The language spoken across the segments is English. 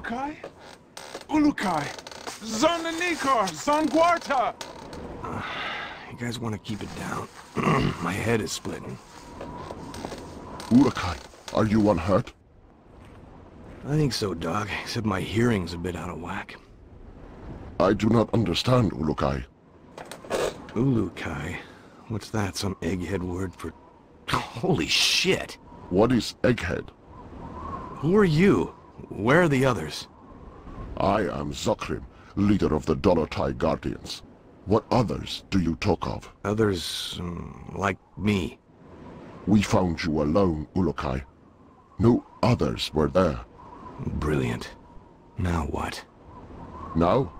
Ulukai? Ulukai! Zonanikar! Zonguarta! You guys want to keep it down? My head is splitting. Ulukai, are you unhurt? I think so, Dog, except my hearing's a bit out of whack. I do not understand, Ulukai. Ulukai? What's that, some egghead word for... Holy shit! What is Egghead? Who are you? Where are the others? I am Zokrim, leader of the Dolotai Guardians. What others do you talk of? Others, like me. We found you alone, Ulukai. No others were there. Brilliant. Now what? Now?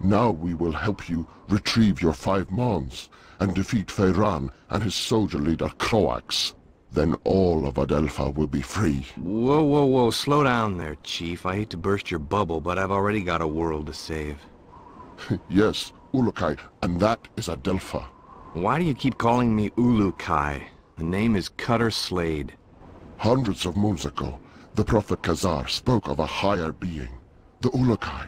Now we will help you retrieve your 5 Mons and defeat Feyran and his soldier leader Croax. Then all of Adelpha will be free. Whoa, whoa, whoa, slow down there, Chief. I hate to burst your bubble, but I've already got a world to save. Yes, Ulukai, and that is Adelpha. Why do you keep calling me Ulukai? The name is Cutter Slade. Hundreds of moons ago, the Prophet Khazar spoke of a higher being, the Ulukai,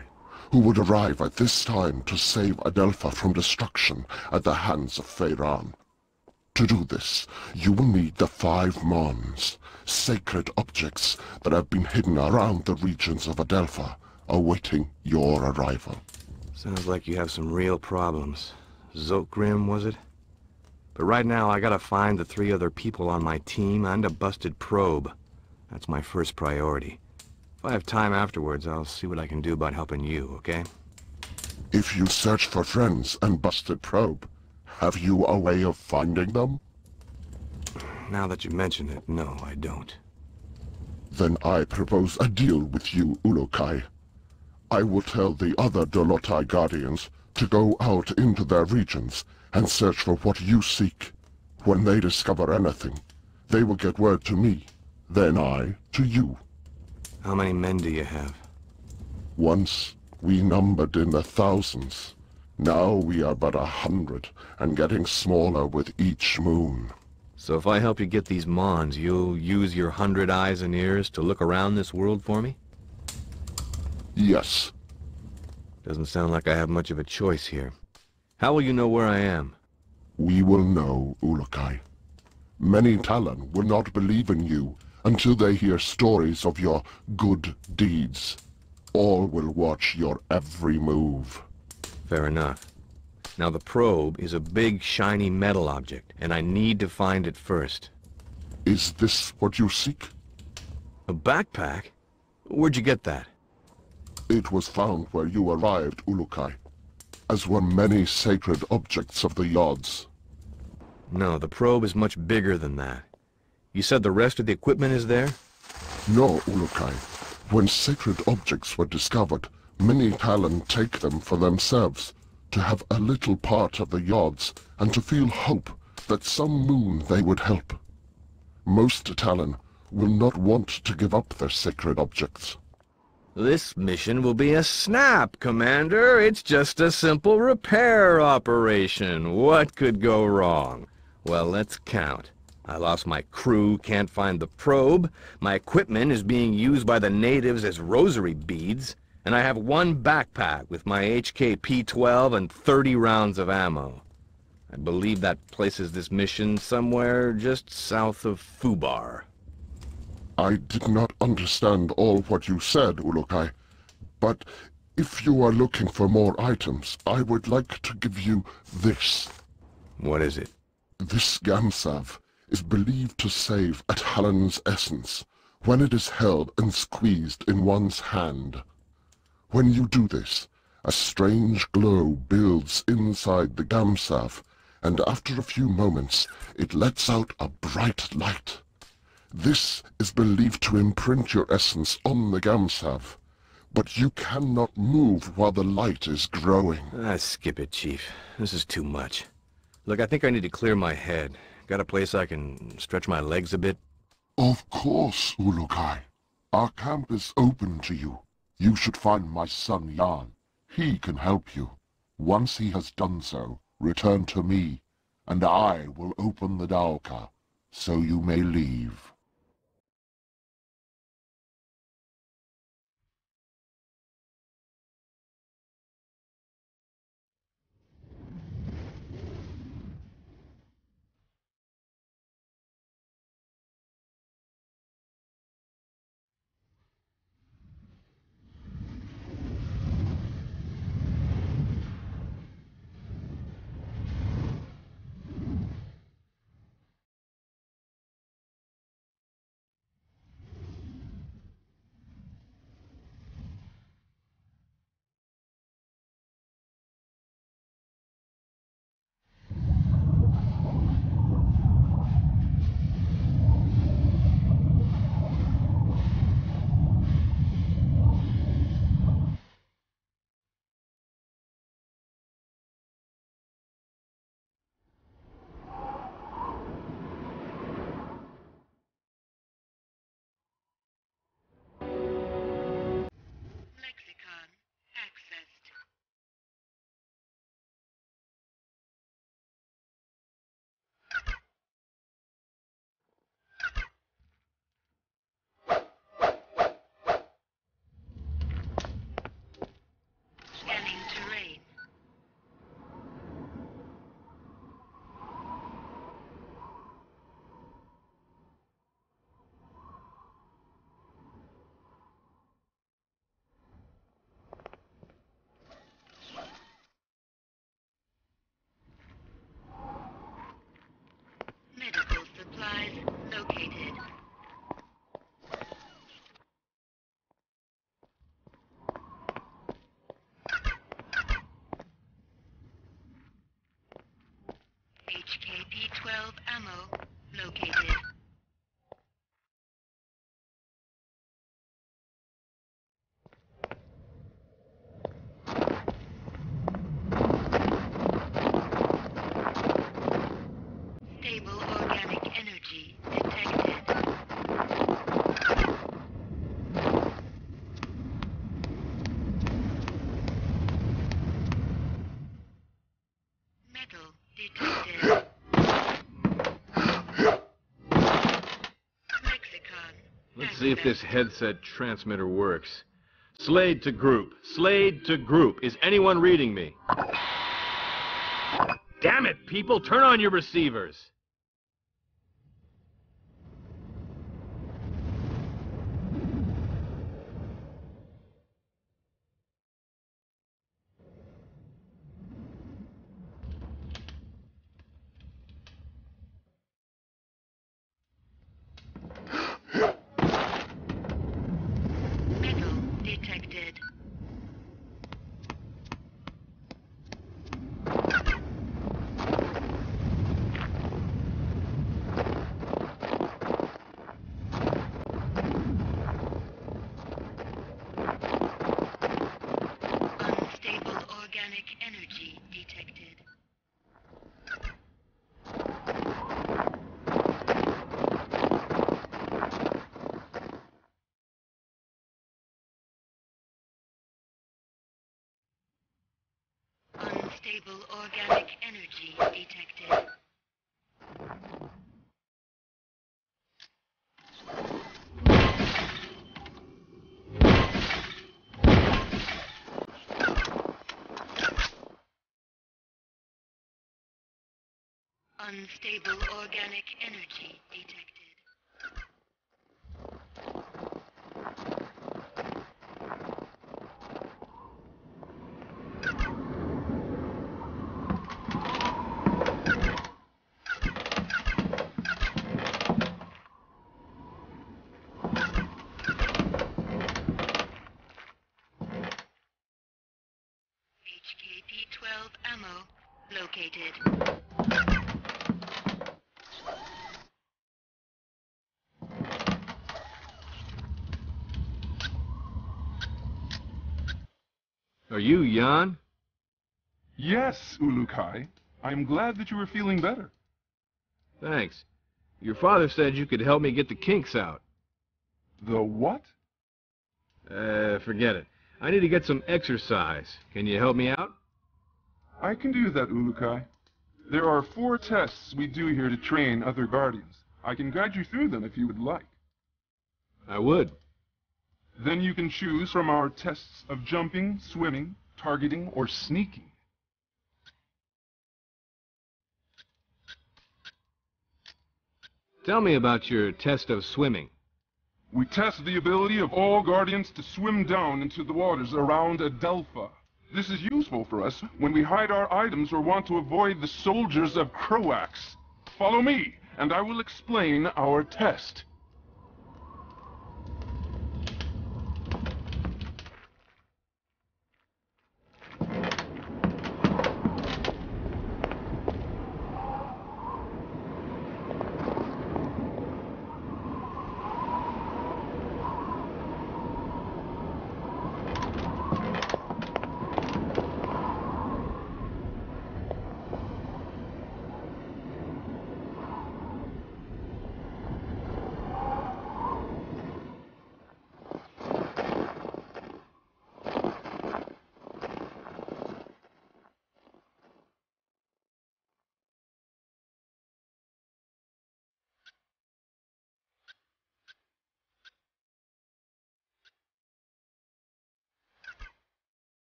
who would arrive at this time to save Adelpha from destruction at the hands of Feyran. To do this, you will need the 5 Mons, sacred objects that have been hidden around the regions of Adelpha, awaiting your arrival. Sounds like you have some real problems. Zokrim, was it? But right now, I gotta find the 3 other people on my team and a busted probe. That's my first priority. If I have time afterwards, I'll see what I can do about helping you, okay? If you search for friends and busted probe, have you a way of finding them? Now that you mention it, no, I don't. Then I propose a deal with you, Ulukai. I will tell the other Dolotai Guardians to go out into their regions and search for what you seek. When they discover anything, they will get word to me, then I to you. How many men do you have? Once, we numbered in the thousands. Now we are but 100, and getting smaller with each moon. So if I help you get these Mons, you'll use your 100 eyes and ears to look around this world for me? Yes. Doesn't sound like I have much of a choice here. How will you know where I am? We will know, Ulukai. Many Talon will not believe in you until they hear stories of your good deeds. All will watch your every move. Fair enough. Now the probe is a big, shiny metal object, and I need to find it first. Is this what you seek? A backpack? Where'd you get that? It was found where you arrived, Ulukai, as were many sacred objects of the Yods. No, the probe is much bigger than that. You said the rest of the equipment is there? No, Ulukai. When sacred objects were discovered, many Talon take them for themselves, to have a little part of the Yods, and to feel hope that some moon they would help. Most Talon will not want to give up their sacred objects. This mission will be a snap, Commander. It's just a simple repair operation. What could go wrong? Well, let's count. I lost my crew, can't find the probe. My equipment is being used by the natives as rosary beads. And I have 1 backpack with my HK-P-12 and 30 rounds of ammo. I believe that places this mission somewhere just south of Fubar. I did not understand all what you said, Ulukai, but if you are looking for more items, I would like to give you this. What is it? This Gamsav is believed to save a Talon's essence when it is held and squeezed in one's hand. When you do this, a strange glow builds inside the Gamsav, and after a few moments, it lets out a bright light. This is believed to imprint your essence on the Gamsav, but you cannot move while the light is growing. Skip it, Chief. This is too much. Look, I think I need to clear my head. Got a place I can stretch my legs a bit? Of course, Ulukai. Our camp is open to you. You should find my son Jan. He can help you. Once he has done so, return to me, and I will open the Dalka, so you may leave. ammo located. Stable organic energy detected. Metal detected. Lexicon. Let's see if this headset transmitter works. Slade to group. Slade to group. Is anyone reading me? Damn it, people! Turn on your receivers! Metal detected. Unstable organic energy detected. Unstable organic energy detected. Unstable organic energy detected. HKP-12 ammo located. Are you Jan? Yes, Ulukai. I am glad that you are feeling better. Thanks. Your father said you could help me get the kinks out. The what? Forget it. I need to get some exercise. Can you help me out? I can do that, Ulukai. There are 4 tests we do here to train other guardians. I can guide you through them if you would like. I would. Then you can choose from our tests of jumping, swimming, targeting, or sneaking. Tell me about your test of swimming. We test the ability of all guardians to swim down into the waters around Adelpha. This is useful for us when we hide our items or want to avoid the soldiers of Croax. Follow me, and I will explain our test.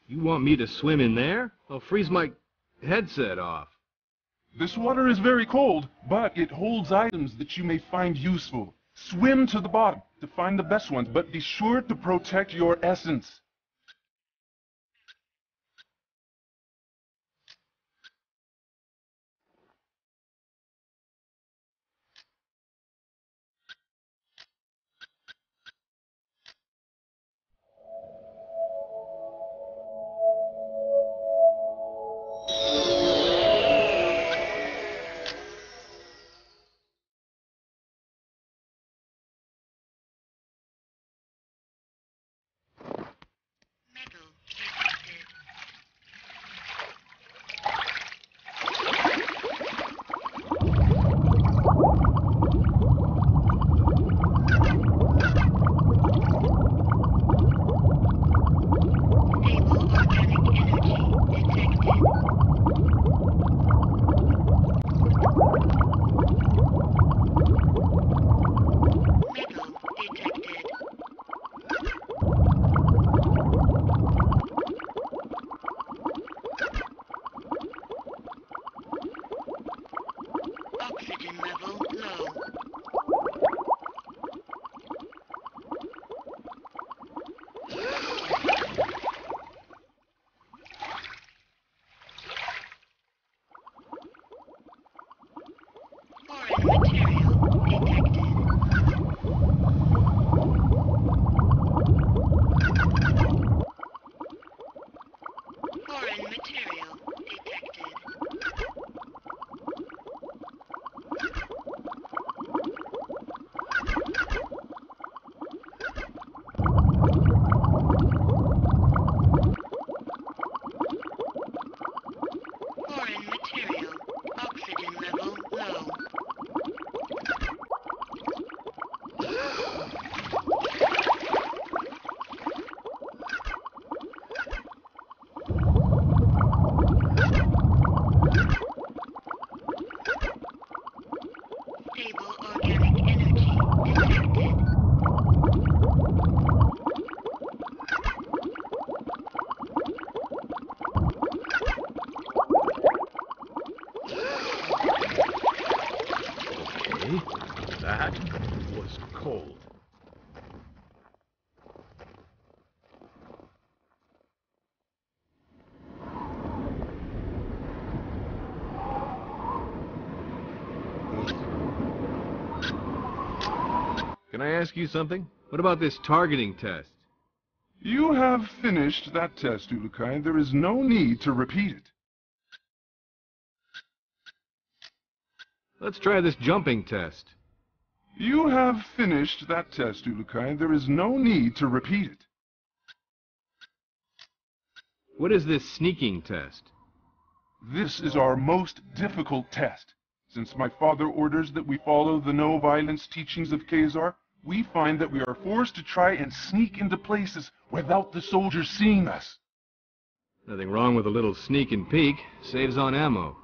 You want me to swim in there? I'll freeze my headset off. This water is very cold, but it holds items that you may find useful. Swim to the bottom to find the best ones, but be sure to protect your essence. That was cold. Can I ask you something? What about this targeting test? You have finished that test, Ulukai. There is no need to repeat it. Let's try this jumping test. You have finished that test, Ulukai. There is no need to repeat it. What is this sneaking test? This is our most difficult test. Since my father orders that we follow the no-violence teachings of Khazar, we find that we are forced to try and sneak into places without the soldiers seeing us. Nothing wrong with a little sneak and peek. Saves on ammo.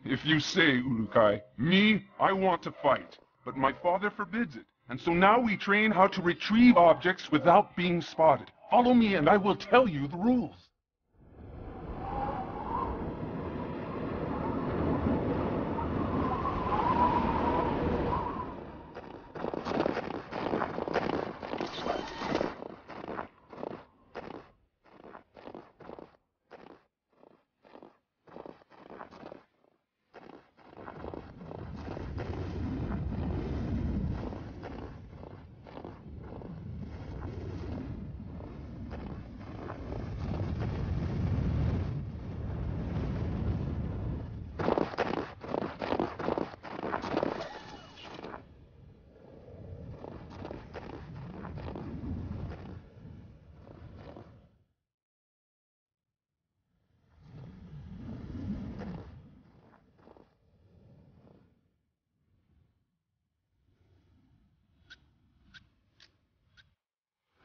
If you say, Ulukai, me, I want to fight, but my father forbids it, and so now we train how to retrieve objects without being spotted. Follow me and I will tell you the rules.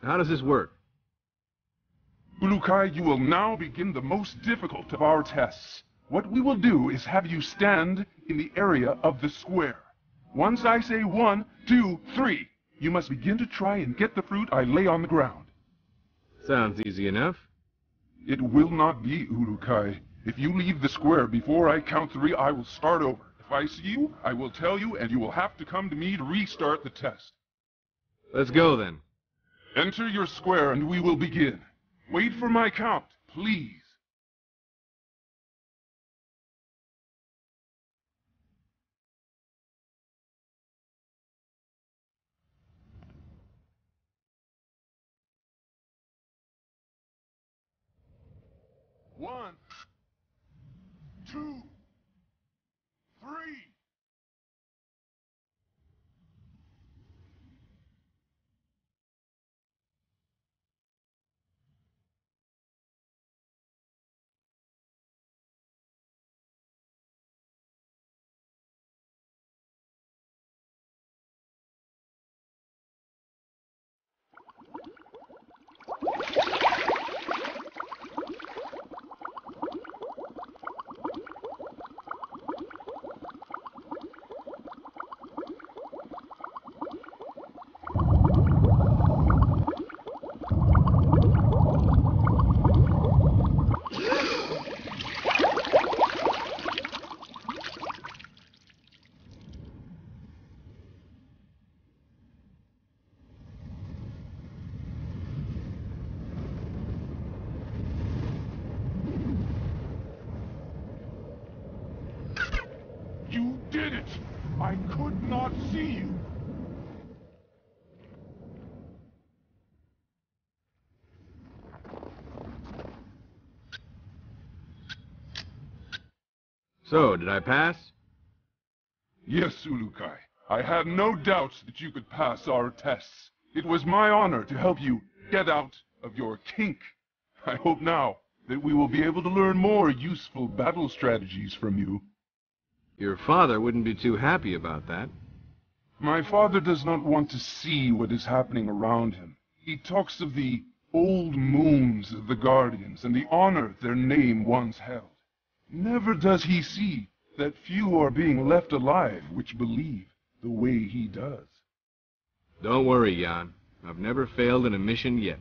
How does this work? Ulukai, you will now begin the most difficult of our tests. What we will do is have you stand in the area of the square. Once I say 1, 2, 3, you must begin to try and get the fruit I lay on the ground. Sounds easy enough. It will not be, Ulukai. If you leave the square before I count 3, I will start over. If I see you, I will tell you, and you will have to come to me to restart the test. Let's go then. Enter your square and we will begin. Wait for my count, please. One, 2, 3. You did it! I could not see you! So, did I pass? Yes, Ulukai. I had no doubts that you could pass our tests. It was my honor to help you get out of your kink. I hope now that we will be able to learn more useful battle strategies from you. Your father wouldn't be too happy about that. My father does not want to see what is happening around him. He talks of the old moons of the Guardians and the honor their name once held. Never does he see that few are being left alive which believe the way he does. Don't worry, Jan. I've never failed in a mission yet.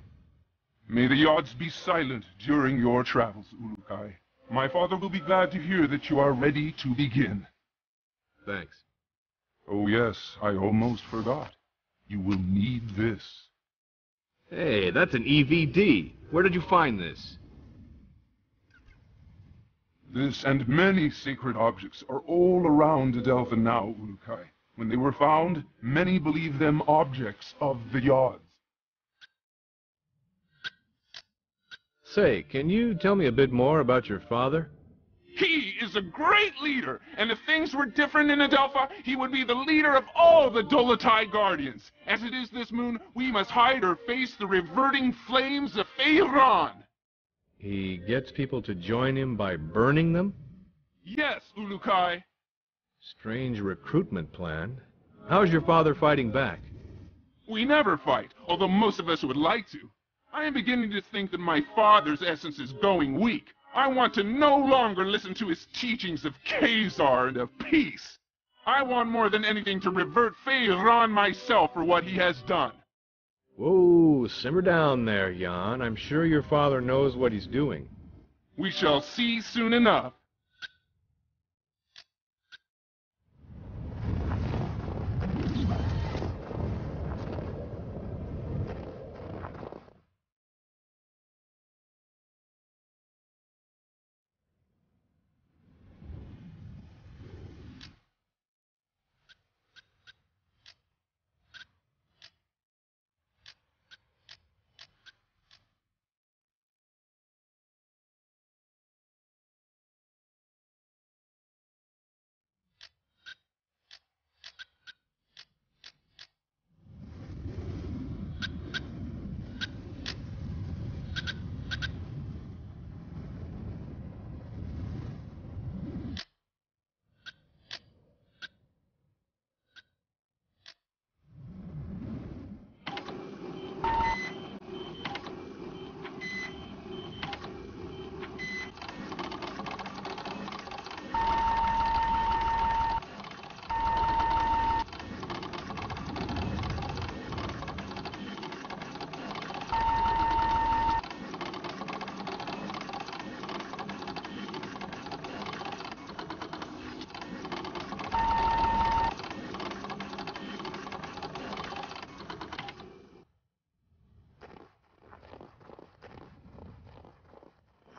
May the odds be silent during your travels, Ulukai. My father will be glad to hear that you are ready to begin. Thanks. Oh yes, I almost forgot. You will need this. Hey, that's an EVD. Where did you find this? This and many sacred objects are all around Adelpha now, Ulukai. When they were found, many believe them objects of the Yods. Say, can you tell me a bit more about your father? He is a great leader, and if things were different in Adelpha, he would be the leader of all the Dolotai Guardians. As it is this moon, we must hide or face the reverting flames of Feyran. He gets people to join him by burning them? Yes, Ulukai. Strange recruitment plan. How's your father fighting back? We never fight, although most of us would like to. I am beginning to think that my father's essence is going weak. I want to no longer listen to his teachings of Khazar and of peace. I want more than anything to revert Feyran myself for what he has done. Whoa, simmer down there, Jan. I'm sure your father knows what he's doing. We shall see soon enough.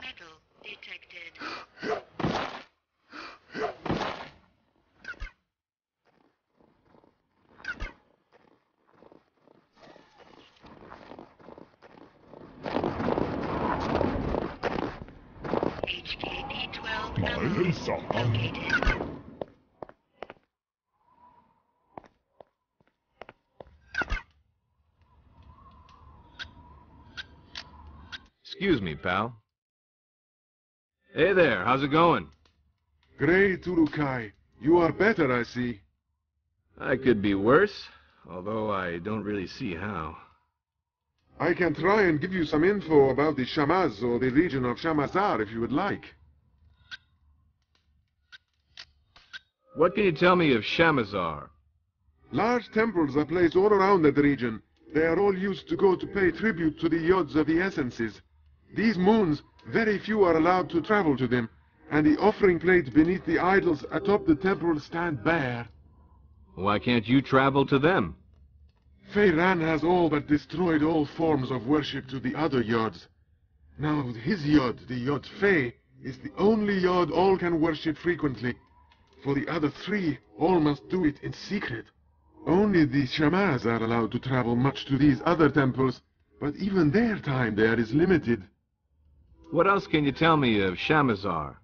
Metal detected. HKP 12 ammo located. Excuse me, pal. Hey there, how's it going? Great, Urukai. You are better, I see. I could be worse, although I don't really see how. I can try and give you some info about the Shamaz or the region of Shamazar if you would like. What can you tell me of Shamazar? Large temples are placed all around that region. They are all used to go to pay tribute to the Yods of the Essences. These moons, very few are allowed to travel to them, and the offering plate beneath the idols atop the temple stand bare. Why can't you travel to them? Feyran has all but destroyed all forms of worship to the other Yods. Now his Yod, the Yod Fey, is the only Yod all can worship frequently. For the other three, all must do it in secret. Only the Shamaz are allowed to travel much to these other temples, but even their time there is limited. What else can you tell me of Shamazar?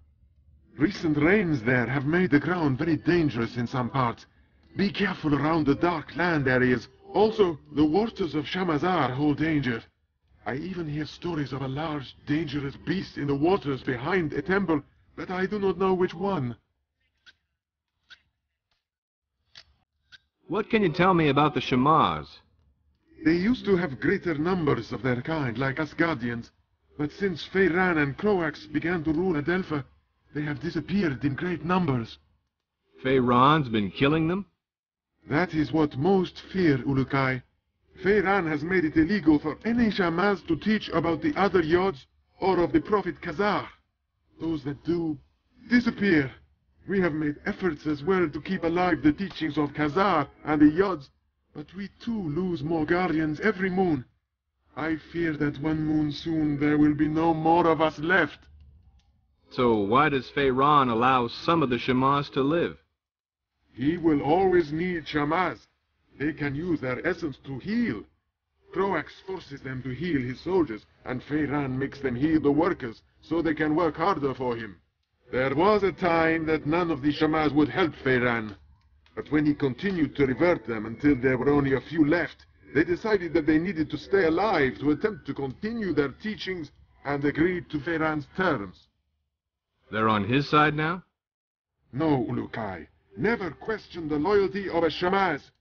Recent rains there have made the ground very dangerous in some parts. Be careful around the dark land areas. Also, the waters of Shamazar hold danger. I even hear stories of a large, dangerous beast in the waters behind a temple, but I do not know which one. What can you tell me about the Shamaz? They used to have greater numbers of their kind, like Asgardians, but since Feyran and Croax began to rule Adelpha, they have disappeared in great numbers. Feyran's been killing them? That is what most fear, Ulukai. Feyran has made it illegal for any Shamaz to teach about the other Yods or of the Prophet Khazar. Those that do disappear. We have made efforts as well to keep alive the teachings of Khazar and the Yods, but we too lose more guardians every moon. I fear that one moon soon there will be no more of us left. So why does Hfric allow some of the Shamas to live? He will always need Shamas. They can use their essence to heal. Croax forces them to heal his soldiers, and Hfric makes them heal the workers, so they can work harder for him. There was a time that none of the Shamas would help Hfric, but when he continued to revert them until there were only a few left, they decided that they needed to stay alive to attempt to continue their teachings, and agreed to Hfric's terms. They're on his side now? No, Ulukai. Never question the loyalty of a Shamas.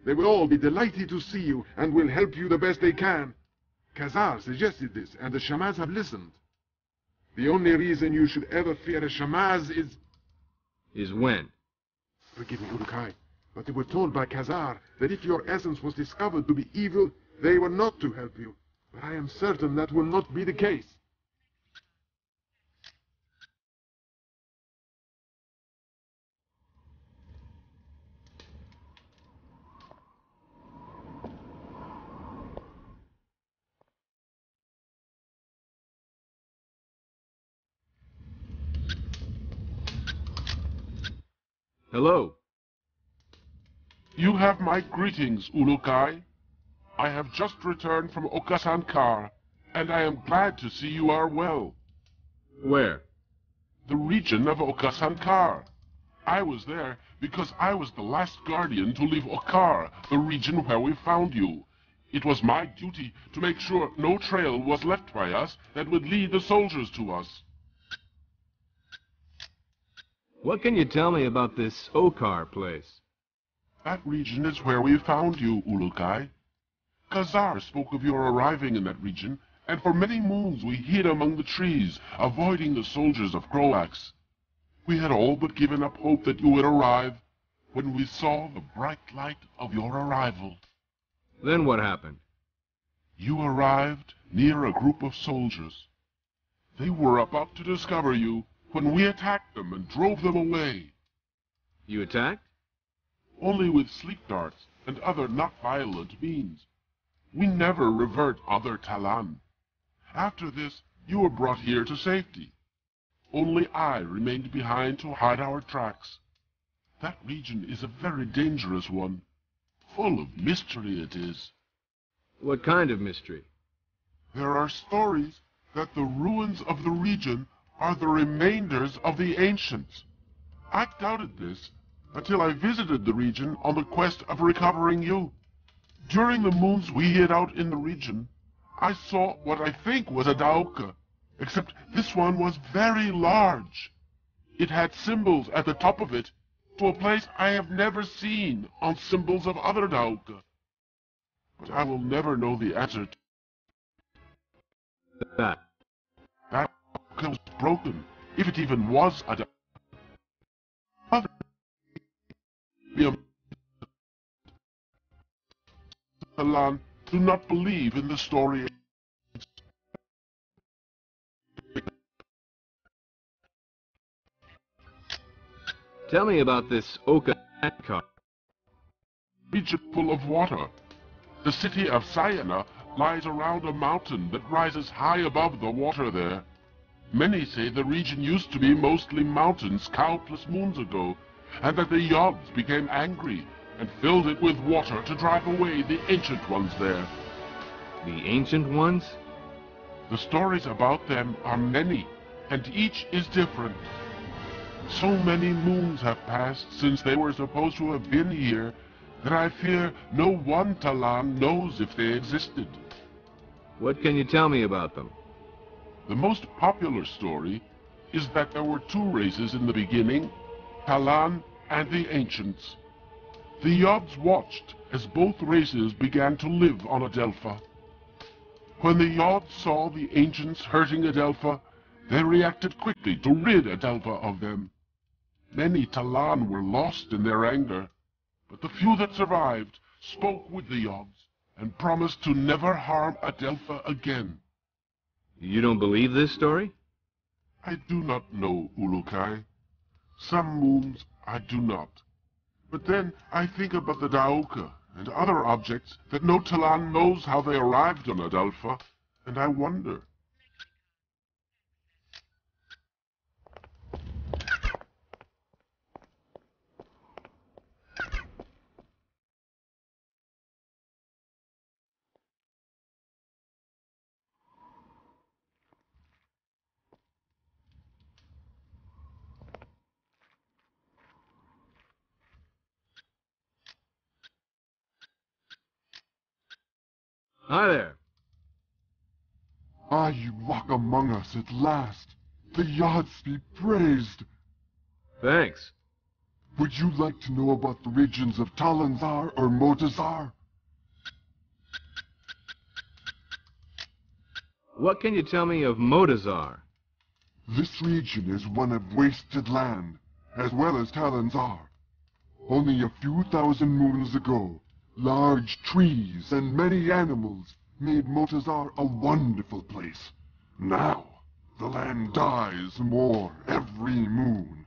They will all be delighted to see you, and will help you the best they can. Khazar suggested this, and the Shamas have listened. The only reason you should ever fear a Shamas is... Is when? Forgive me, Ulukai, but they were told by Khazar that if your essence was discovered to be evil, they were not to help you. But I am certain that will not be the case. Hello. You have my greetings, Ulukai. I have just returned from Okasankar, and I am glad to see you are well. Where? The region of Okasankar. I was there because I was the last guardian to leave Okar, the region where we found you. It was my duty to make sure no trail was left by us that would lead the soldiers to us. What can you tell me about this Okar place? That region is where we found you, Ulukai. Khazar spoke of your arriving in that region, and for many moons we hid among the trees, avoiding the soldiers of Croax. We had all but given up hope that you would arrive, when we saw the bright light of your arrival. Then what happened? You arrived near a group of soldiers. They were about to discover you when we attacked them and drove them away. You attacked? Only with sleep darts and other not violent means. We never revert other Talan. After this, you were brought here to safety. Only I remained behind to hide our tracks. That region is a very dangerous one. Full of mystery it is. What kind of mystery? There are stories that the ruins of the region are the remainders of the ancients. I doubted this until I visited the region on the quest of recovering you. During the moons we hid out in the region, I saw what I think was a Dauka, except this one was very large. It had symbols at the top of it, to a place I have never seen on symbols of other Dauka. But I will never know the answer to That. that. Dauka was broken, if it even was a Dauka. Talan do not believe in the story. Tell me about this Okar. Region full of water. The city of Sayana lies around a mountain that rises high above the water there. Many say the region used to be mostly mountains countless moons ago, and that the Yods became angry and filled it with water to drive away the ancient ones there. The ancient ones? The stories about them are many, and each is different. So many moons have passed since they were supposed to have been here that I fear no one Talan knows if they existed. What can you tell me about them? The most popular story is that there were two races in the beginning, Talan and the Ancients. The Yods watched as both races began to live on Adelpha. When the Yods saw the Ancients hurting Adelpha, they reacted quickly to rid Adelpha of them. Many Talan were lost in their anger, but the few that survived spoke with the Yods and promised to never harm Adelpha again. You don't believe this story? I do not know, Ulukai. Some moons I do not. But then I think about the Daoka and other objects that no Talan knows how they arrived on Adelpha, and I wonder. Hi there. Ah, you walk among us at last. The Yads be praised. Thanks. Would you like to know about the regions of Talanzar or Motazar? What can you tell me of Modazar? This region is one of wasted land, as well as Talanzar. Only a few thousand moons ago, large trees and many animals made Motazar a wonderful place. Now, the land dies more every moon.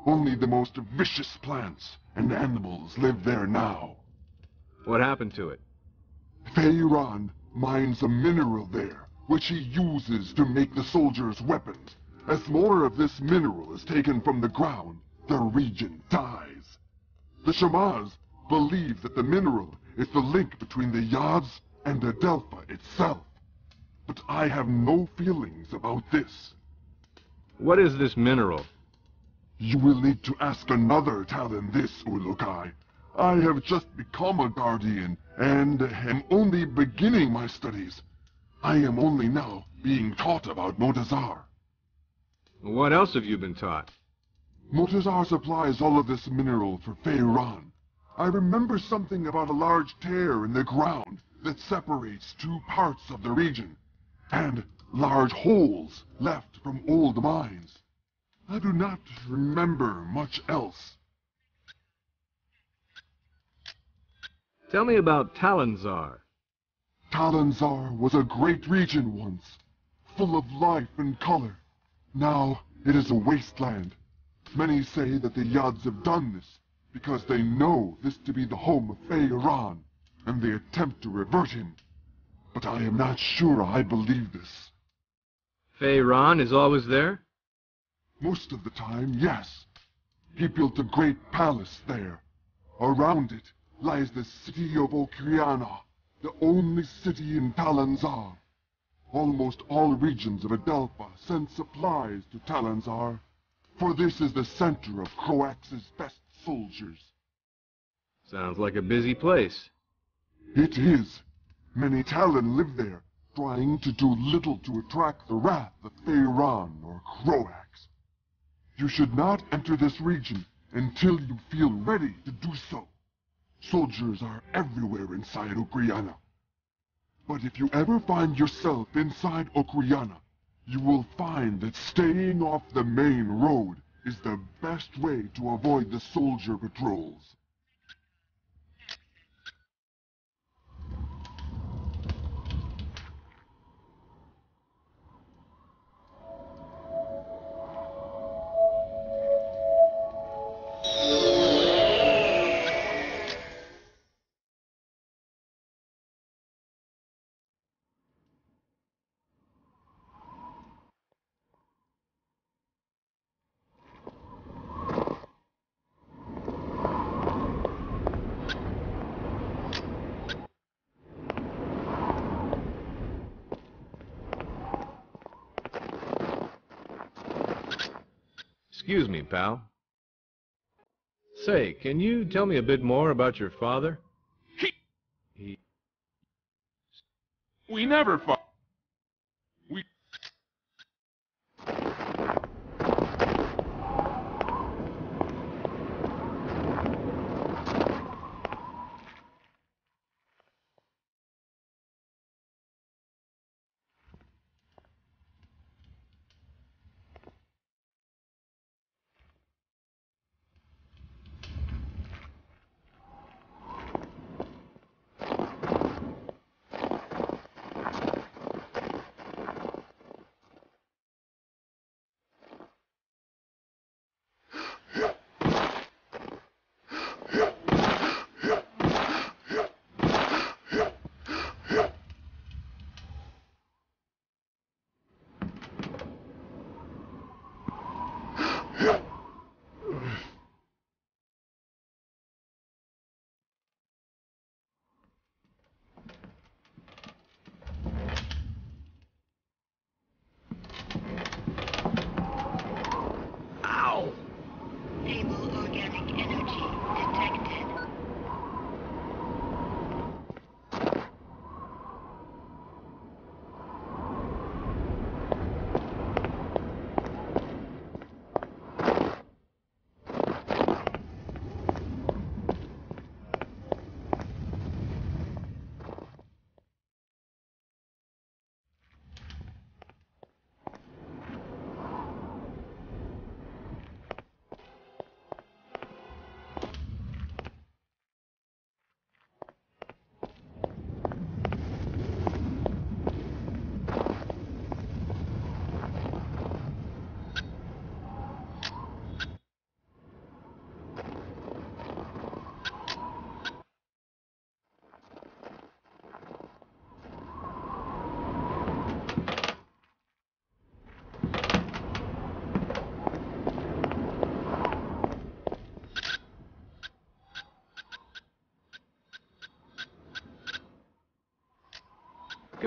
Only the most vicious plants and animals live there now. What happened to it? Feiran mines a mineral there, which he uses to make the soldiers' weapons. As more of this mineral is taken from the ground, the region dies. The Shamars believe that the mineral is the link between the Yads and Adelpha itself. But I have no feelings about this. What is this mineral? You will need to ask another Talon this, Ulukai. I have just become a guardian, and am only beginning my studies. I am only now being taught about Motazar. What else have you been taught? Motazar supplies all of this mineral for Feiran. I remember something about a large tear in the ground that separates two parts of the region, and large holes left from old mines. I do not remember much else. Tell me about Talanzar. Talanzar was a great region once, full of life and color. Now it is a wasteland. Many say that the Yads have done this because they know this to be the home of Feiran, and they attempt to revert him. But I am not sure I believe this. Feiran is always there? Most of the time, yes. He built a great palace there. Around it lies the city of Okriana, the only city in Talanzar. Almost all regions of Adelpha send supplies to Talanzar, for this is the center of Croax's best soldiers. Sounds like a busy place. It is. Many Talon live there, trying to do little to attract the wrath of Feiran or Croax. You should not enter this region until you feel ready to do so. Soldiers are everywhere inside Okriana. But if you ever find yourself inside Okriana, you will find that staying off the main road is the best way to avoid the soldier patrols. Excuse me, pal. Say, can you tell me a bit more about your father? We never fought. We...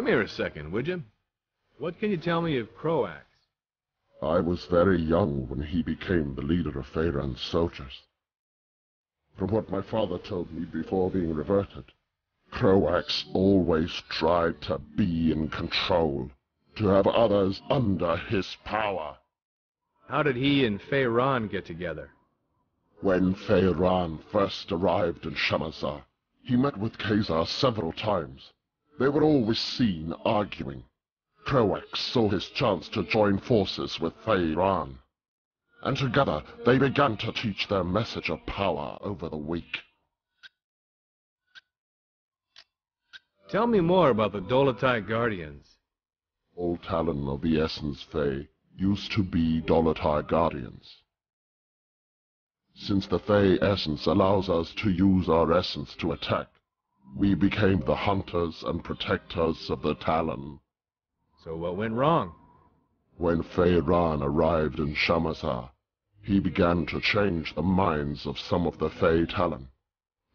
here a second, would you? What can you tell me of Croax? I was very young when he became the leader of Feyran's soldiers. From what my father told me before being reverted, Croax always tried to be in control, to have others under his power. How did he and Feyran get together? When Feyran first arrived in Shamazar, he met with Khazar several times. They were always seen arguing. Croax saw his chance to join forces with Feyran, and together they began to teach their message of power over the weak. Tell me more about the Dolotai Guardians. All Talon of the Essence Fey used to be Dolotai Guardians. Since the Fey Essence allows us to use our essence to attack, we became the hunters and protectors of the Talon. So what went wrong? When Feyran arrived in Shamazar, he began to change the minds of some of the Fey Talon.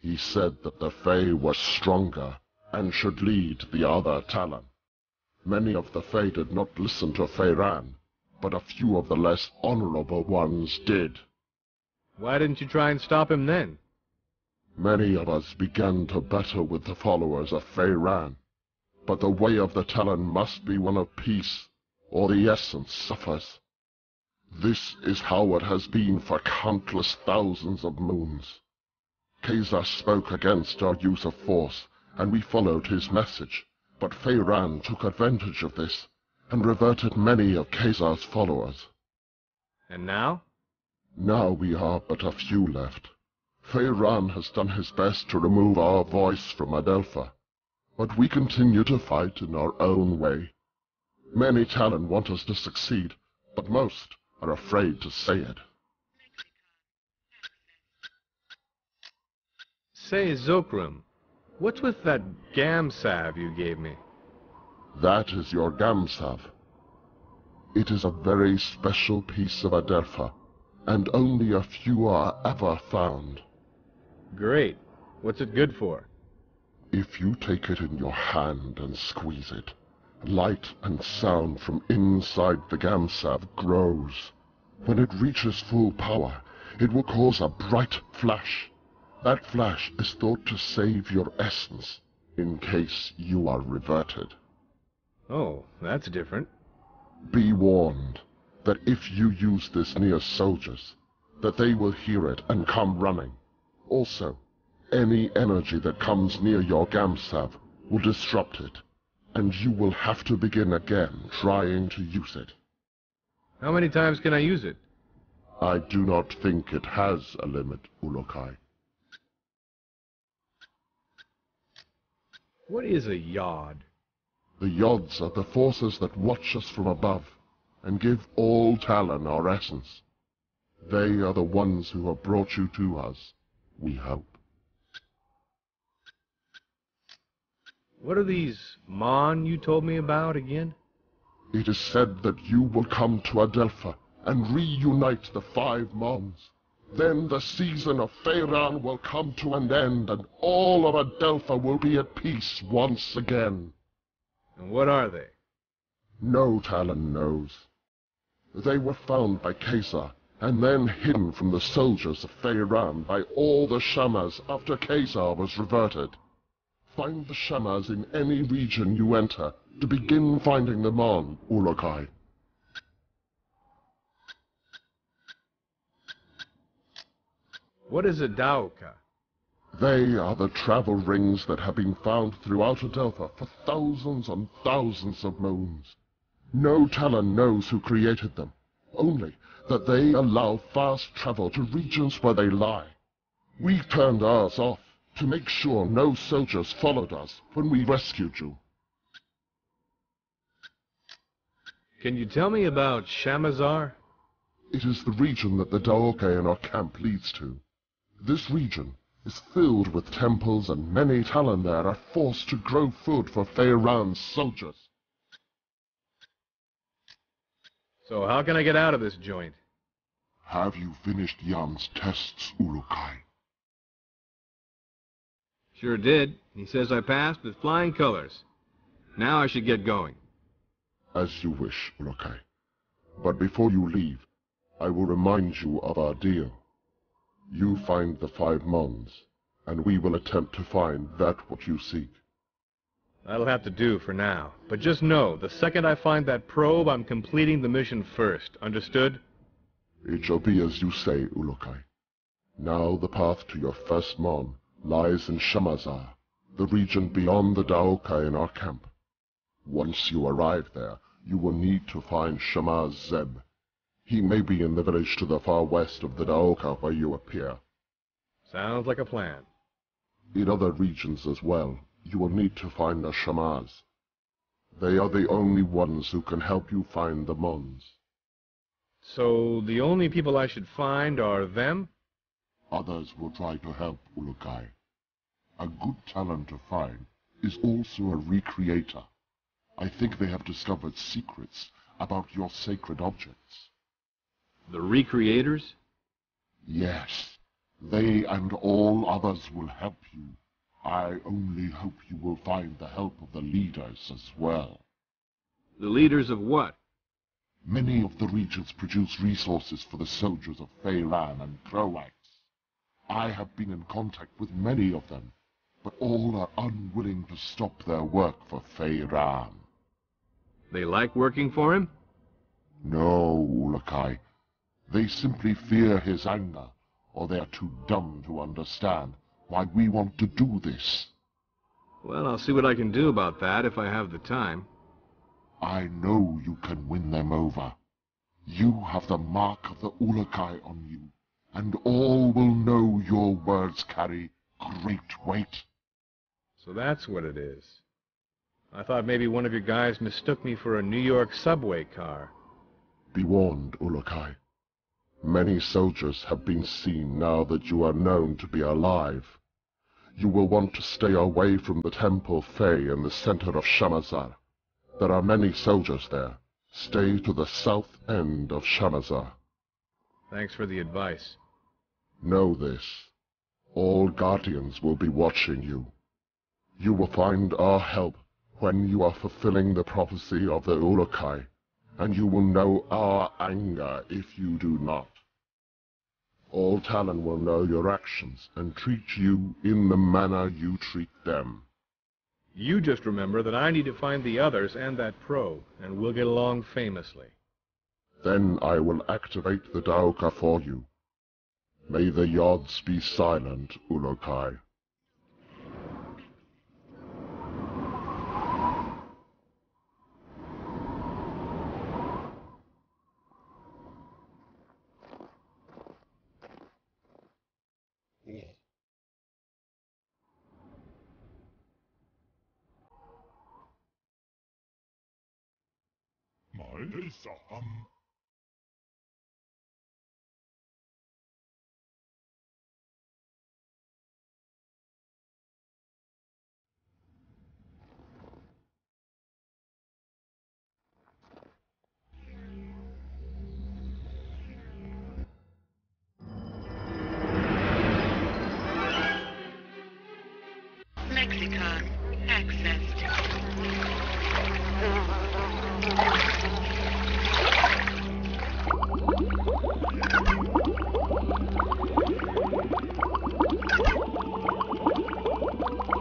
He said that the Fey were stronger and should lead the other Talon. Many of the Fey did not listen to Feyran, but a few of the less honorable ones did. Why didn't you try and stop him then? Many of us began to battle with the followers of Feyran, but the way of the Talon must be one of peace, or the essence suffers. This is how it has been for countless thousands of moons. Khazar spoke against our use of force, and we followed his message, but Feyran took advantage of this, and reverted many of Khazar's followers. And now? Now we are but a few left. Feyran has done his best to remove our voice from Adelpha, but we continue to fight in our own way. Many Talon want us to succeed, but most are afraid to say it. Say, Zokrim, what's with that Gamsav you gave me? That is your Gamsav. It is a very special piece of Adelpha, and only a few are ever found. Great. What's it good for? If you take it in your hand and squeeze it, light and sound from inside the Gamsav grows. When it reaches full power, it will cause a bright flash. That flash is thought to save your essence, in case you are reverted. Oh, that's different. Be warned that if you use this near soldiers, that they will hear it and come running. Also, any energy that comes near your Gamsav will disrupt it, and you will have to begin again trying to use it. How many times can I use it? I do not think it has a limit, Ulokai. What is a Yod? The Yods are the forces that watch us from above, and give all Talon our essence. They are the ones who have brought you to us, we hope. What are these Mon you told me about again? It is said that you will come to Adelpha and reunite the 5 Mons. Then the season of Feyran will come to an end, and all of Adelpha will be at peace once again. And what are they? No Talon knows. They were found by Khazar, and then hidden from the soldiers of Feyran by all the Shamas after Khazar was reverted. Find the Shamas in any region you enter, to begin finding them on, Ulokai. What is a Daoka? They are the travel rings that have been found throughout Adelpha for thousands and thousands of moons. No Talon knows who created them, only that they allow fast travel to regions where they lie. We turned ours off to make sure no soldiers followed us when we rescued you. Can you tell me about Shamazar? It is the region that the Daoke in our camp leads to. This region is filled with temples, and many Talon there are forced to grow food for Feyran's soldiers. So how can I get out of this joint? Have you finished Jan's tests, Urukai? Sure did. He says I passed with flying colors. Now I should get going. As you wish, Ulukai. But before you leave, I will remind you of our deal. You find the 5 Mons, and we will attempt to find that what you seek. That'll have to do for now. But just know, the second I find that probe, I'm completing the mission first. Understood? It shall be as you say, Ulukai. Now the path to your first Mon lies in Shamazar, the region beyond the Daoka in our camp. Once you arrive there, you will need to find Shamaz Zeb. He may be in the village to the far west of the Daoka where you appear. Sounds like a plan. In other regions as well, you will need to find the Shamaz. They are the only ones who can help you find the Mons. So the only people I should find are them? Others will try to help, Ulukai. A good talent to find is also a recreator. I think they have discovered secrets about your sacred objects. The recreators? Yes, they and all others will help you. I only hope you will find the help of the leaders as well. The leaders of what? Many of the regions produce resources for the soldiers of Feyran and Croax. I have been in contact with many of them, but all are unwilling to stop their work for Feyran. They like working for him? No, Ulukai. They simply fear his anger, or they are too dumb to understand why we want to do this. Well, I'll see what I can do about that if I have the time. I know you can win them over. You have the mark of the Ulukai on you, and all will know your words carry great weight. So that's what it is. I thought maybe one of your guys mistook me for a New York subway car. Be warned, Ulukai. Many soldiers have been seen now that you are known to be alive. You will want to stay away from the Temple Fey in the center of Shamazar. There are many soldiers there. Stay to the south end of Shamazar. Thanks for the advice. Know this. All Guardians will be watching you. You will find our help when you are fulfilling the prophecy of the Ulukai, and you will know our anger if you do not. All Talon will know your actions and treat you in the manner you treat them. You just remember that I need to find the others and that probe, and we'll get along famously. Then I will activate the Daoka for you. May the Yods be silent, Ulukai. Lexicon accessed.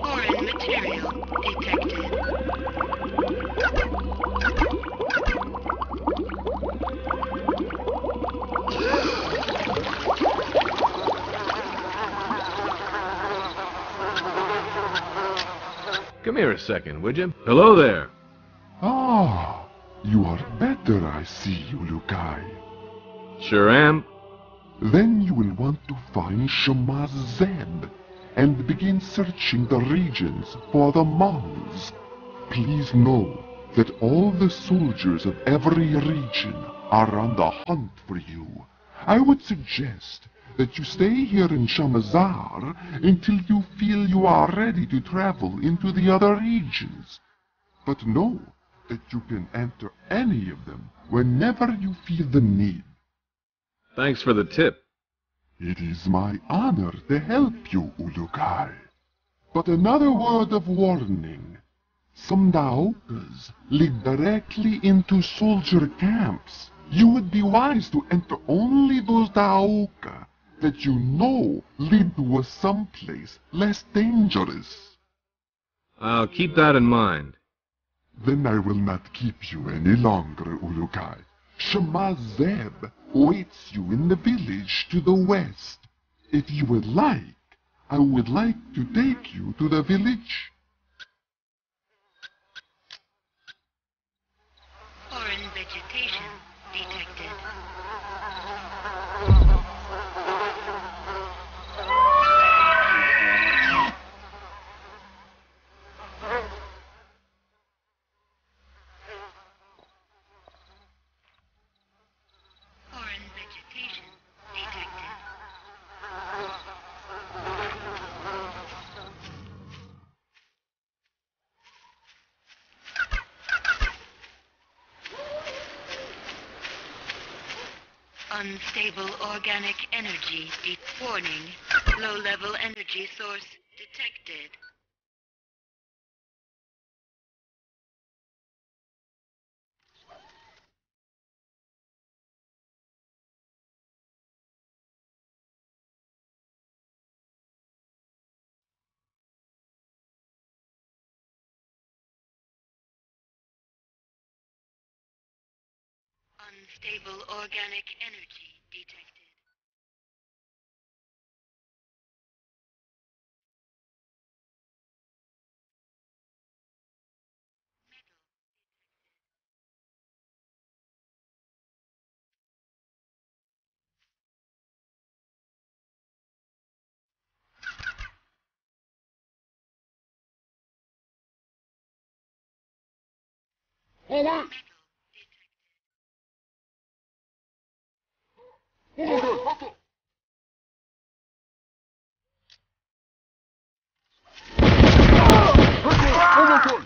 Foreign material detected. Come here a second, would you? Hello there. Ah, you are better, I see, Ulukai. Sure am. Then you will want to find Shamaz Zeb and begin searching the regions for the Mons. Please know that all the soldiers of every region are on the hunt for you. I would suggest that you stay here in Shamazar until you feel you are ready to travel into the other regions. But know that you can enter any of them whenever you feel the need. Thanks for the tip. It is my honor to help you, Ulukai. But another word of warning. Some Daokas lead directly into soldier camps. You would be wise to enter only those Daoka that you know lead to someplace less dangerous. I'll keep that in mind. Then I will not keep you any longer, Ulukai. Shema Zeb waits you in the village to the west. If you would like, I would like to take you to the village. Foreign vegetation detected. Foreign vegetation detected. Unstable organic energy. Warning. Low-level energy source detected. Unstable organic energy detected. Hold on! Hold on, good, hustle! Hold on, good!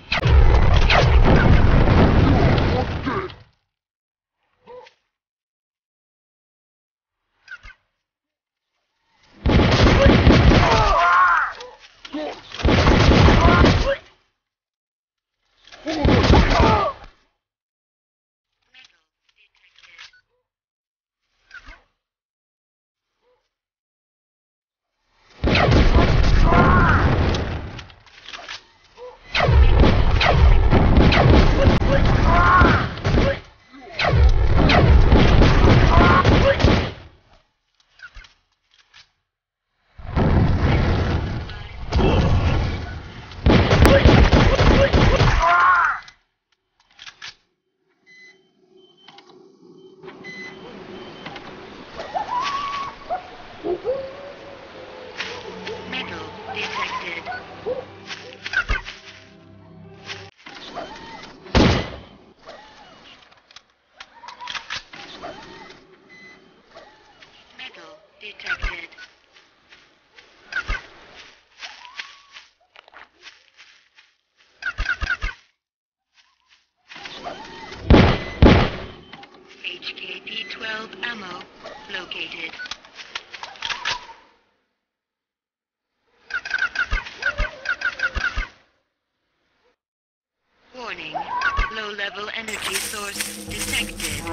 Okay. Metal detected. Metal detected. HKP-12 ammo located. Warning. Low-level energy source detected.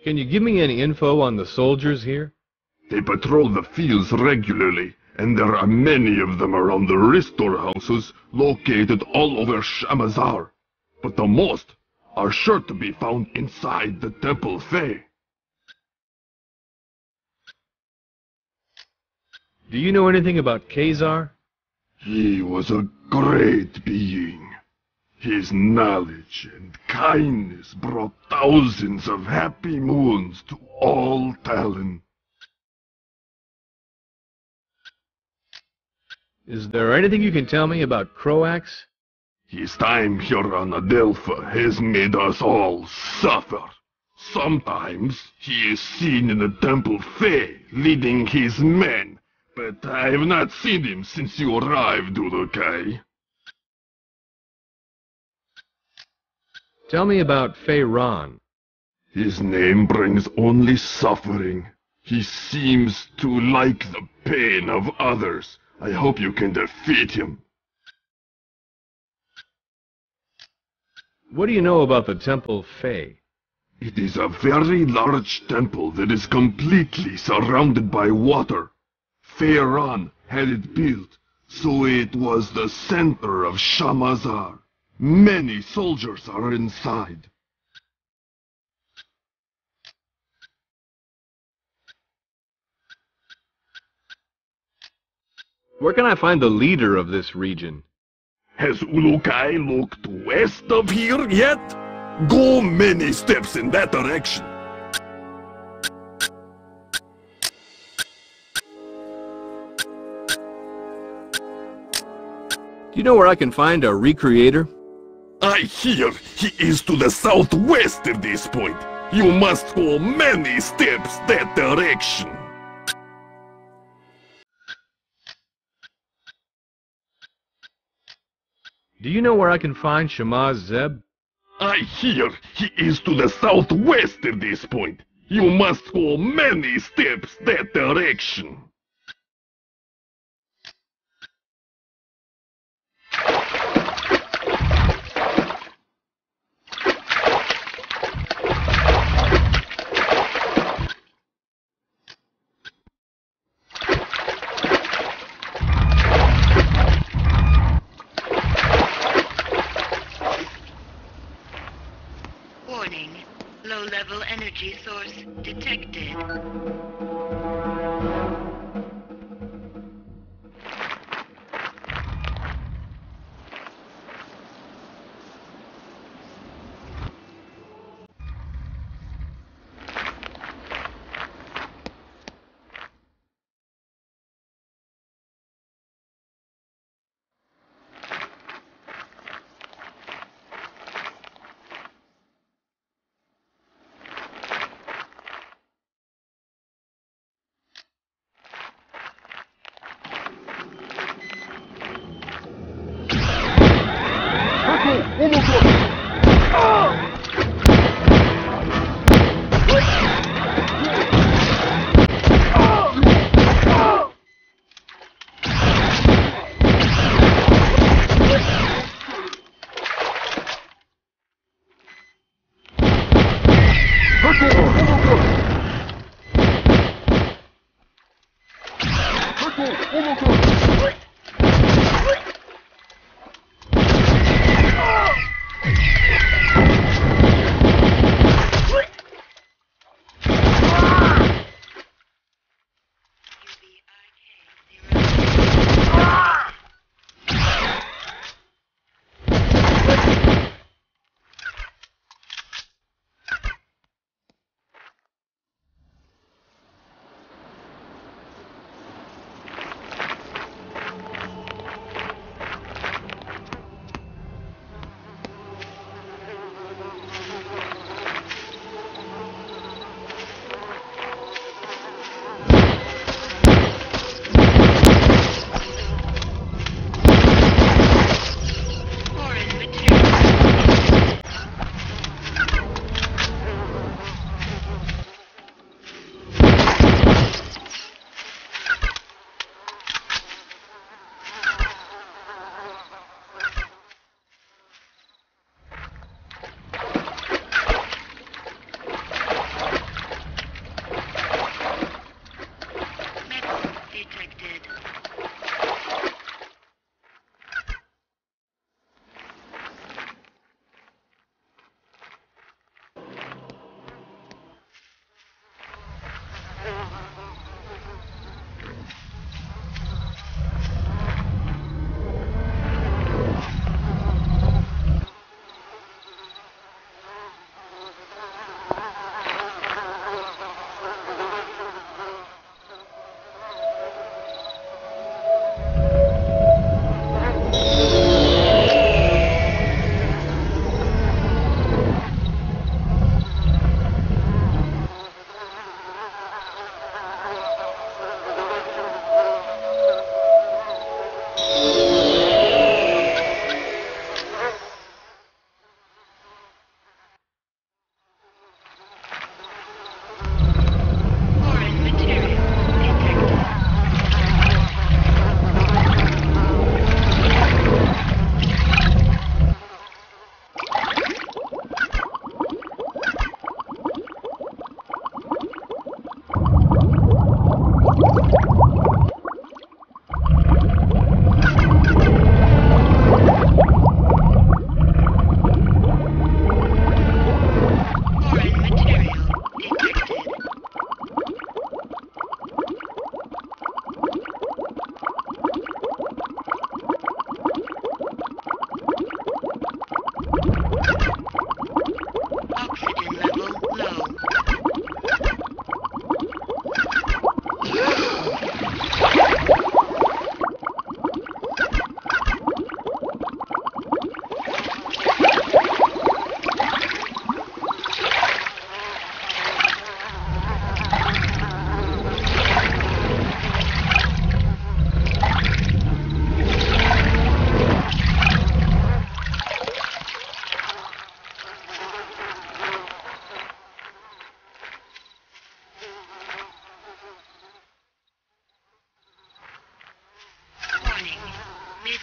Can you give me any info on the soldiers here? They patrol the fields regularly, and there are many of them around the restore houses located all over Shamazar. But the most are sure to be found inside the Temple Fae. Do you know anything about Khazar? He was a great being. His knowledge and kindness brought thousands of happy moons to all Talon. Is there anything you can tell me about Croax? His time here on Adelpha has made us all suffer. Sometimes he is seen in the Temple Fae leading his men, but I have not seen him since you arrived, Urukai. Tell me about Feyran. His name brings only suffering. He seems to like the pain of others. I hope you can defeat him. What do you know about the Temple Fae? It is a very large temple that is completely surrounded by water. Feyran had it built, so it was the center of Shamazar. Many soldiers are inside. Where can I find the leader of this region? Has Ulukai looked west of here yet? Go many steps in that direction. Do you know where I can find a recreator? I hear he is to the southwest at this point. You must go many steps that direction. Do you know where I can find Shamaz Zeb? I hear he is to the southwest at this point. You must go many steps that direction. Warning. Low-level energy source detected.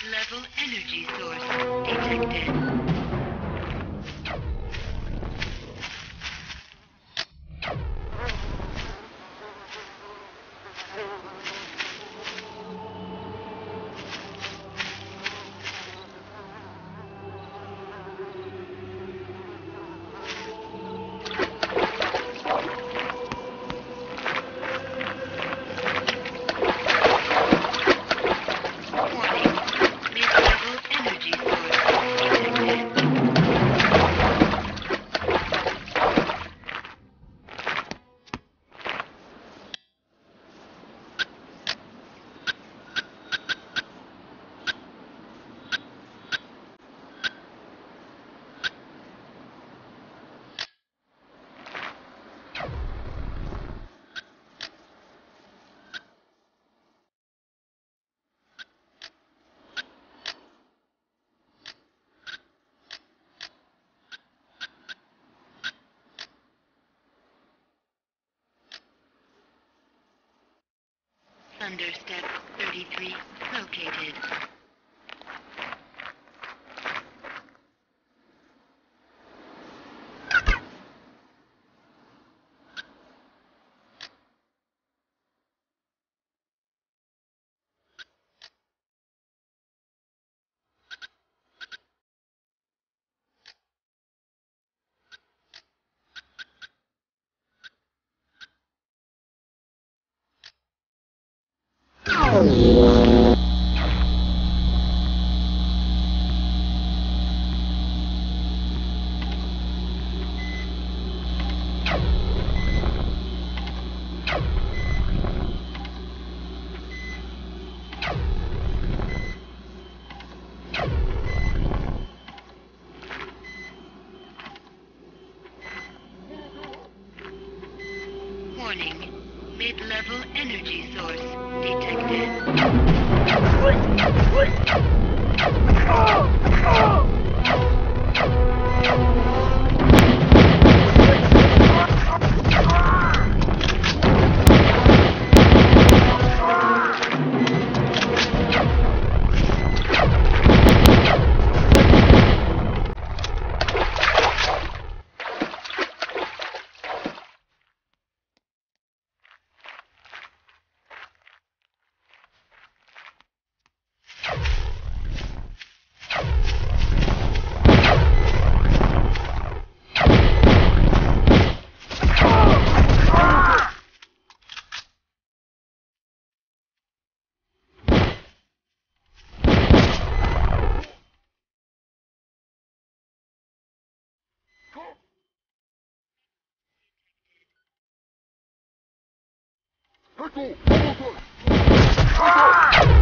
Mid-level energy source detected. Thunderstep 33 located. Warning. Mid-level energy source detected. Echo! Overfire!